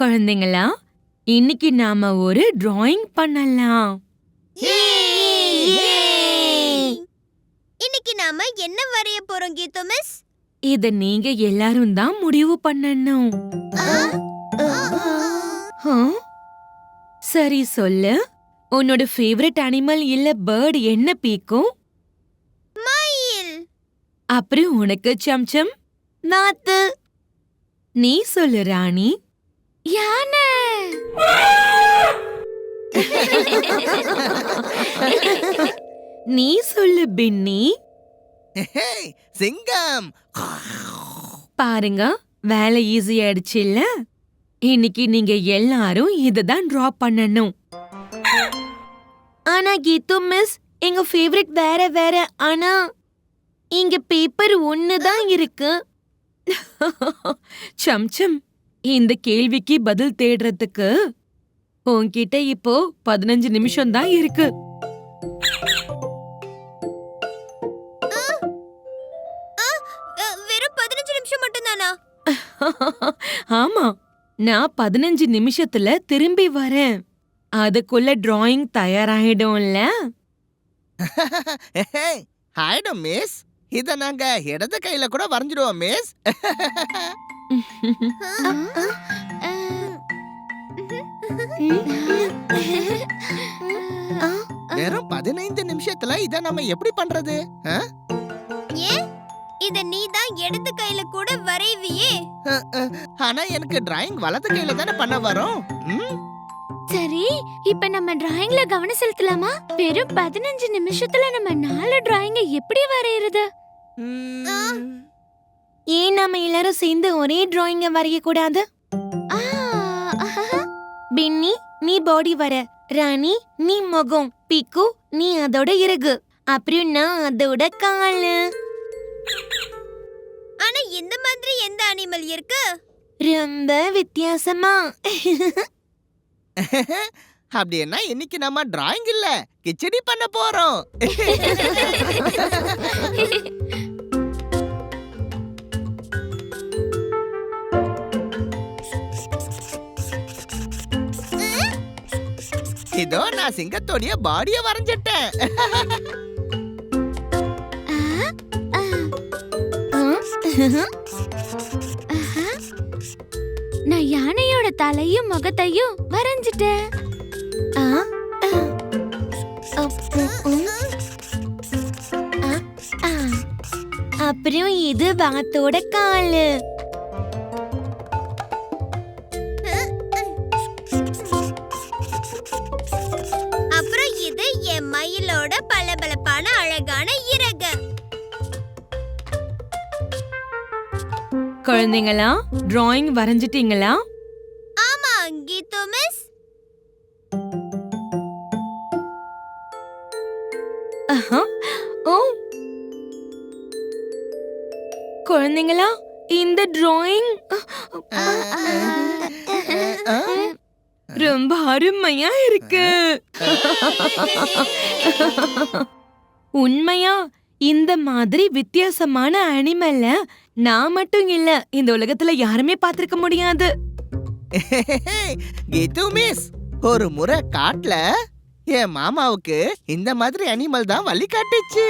குழந்தைங்களா, இன்னைக்கு நாம ஒரு டிராயிங் பண்ணலாம். இன்னைக்கு நாம என்ன வரைய போறோம் கீதா மிஸ்? இத நீங்க எல்லாரும் தான் முடிவு பண்ணணும். சரி சொல்லு, உன்னோட ஃபேவரட் அனிமல் இல்ல பேர்ட் என்ன பீக்கும்? மயில். அப்புறம் உனக்கு சம்சம்? நாத்து. நீ சொல்லு ராணி. யானை. நீ சொல்லு பின்னி. சிங்கம். பாருங்க, வேலை ஈஸி ஆயிடுச்சு இல்ல? இன்னைக்கு நீங்க எல்லாரும் இததான் டிரா பண்ணணும். ஆனா கீது மிஸ், எங்க ஃபேவரட் வேற வேற. ஆனா இங்க பேப்பர் ஒண்ணுதான் இருக்கு. சம்சம், இந்த கேள்விக்கு பதில் தேடுறதுக்கு உன்கிட்ட இப்போ 15 நிமிஷம் தான் இருக்கு. வெறும் 15 நிமிஷம் மட்டும்தானா? ஆமா, நான் 15 நிமிஷத்துல திரும்பி வரேன். அதுக்குள்ள டிராயிங் தயாராயிடும்ல? ஆயிடும் மிஸ். இத நாங்க இடது கையில கூட வரைஞ்சிடுவோம் மிஸ். வெறும் 15 நிமிஷத்துல இத நம்ம எப்படி பண்றது? ஏன் இத நீ தான் இடது கையில கூட வரைவியே? ஆனா எனக்கு டிராயிங் வலது கையில தானே பண்ண வரும். சரி, இப்ப நம்ம டிராயிங்ல கவனம் செலுத்தலாமா? வெறும் 15 நிமிஷத்துல நம்ம 4 டிராயிங்க எப்படி வரையறது? ஏன் நாம எல்லாரும் சேர்ந்து ஒரே டிராயிங்க வரைய கூடாது? பின்னி, நீ பாடி வர. ராணி, நீ முகம். பீக்கு, நீ அதோட இறகு. அப்புறம் நான் அதோட காலு. ஆனா இந்த மாதிரி எந்த அனிமல் இருக்கு? ரொம்ப வித்தியாசமா. அப்படின்னா இன்னைக்கு நம்ம டிராயிங் இல்ல, கிச்சடி பண்ண போறோம். இதோ நான் சிங்கத்தோடைய பாடிய வரைஞ்சிட்டேன். நான் யானையோட தலையும் முகத்தையும் வரைஞ்சிட்டேன். அப்புறம் இது வாத்தோட காலு. அப்புறம் இது என் மயிலோட பளபளப்பான அழகான இறகு. குழந்தைங்களா, டிராயிங் வரைஞ்சிட்டீங்களா? ஆமா கீதா மிஸ். ஓ, குழந்தைங்களா, இந்த டிராயிங் ரொம்ப அருமையா இருக்கு. உண்மையா இந்த மாதிரி வித்தியாசமான அனிமல்ல நான் மட்டும் இல்ல, இந்த உலகத்துல யாருமே பார்த்திருக்க முடியாது. கீது மிஸ், ஒரு முறை காட்டுல என் மாமாவுக்கு இந்த மாதிரி அனிமல் தான் வழி காட்டுச்சு.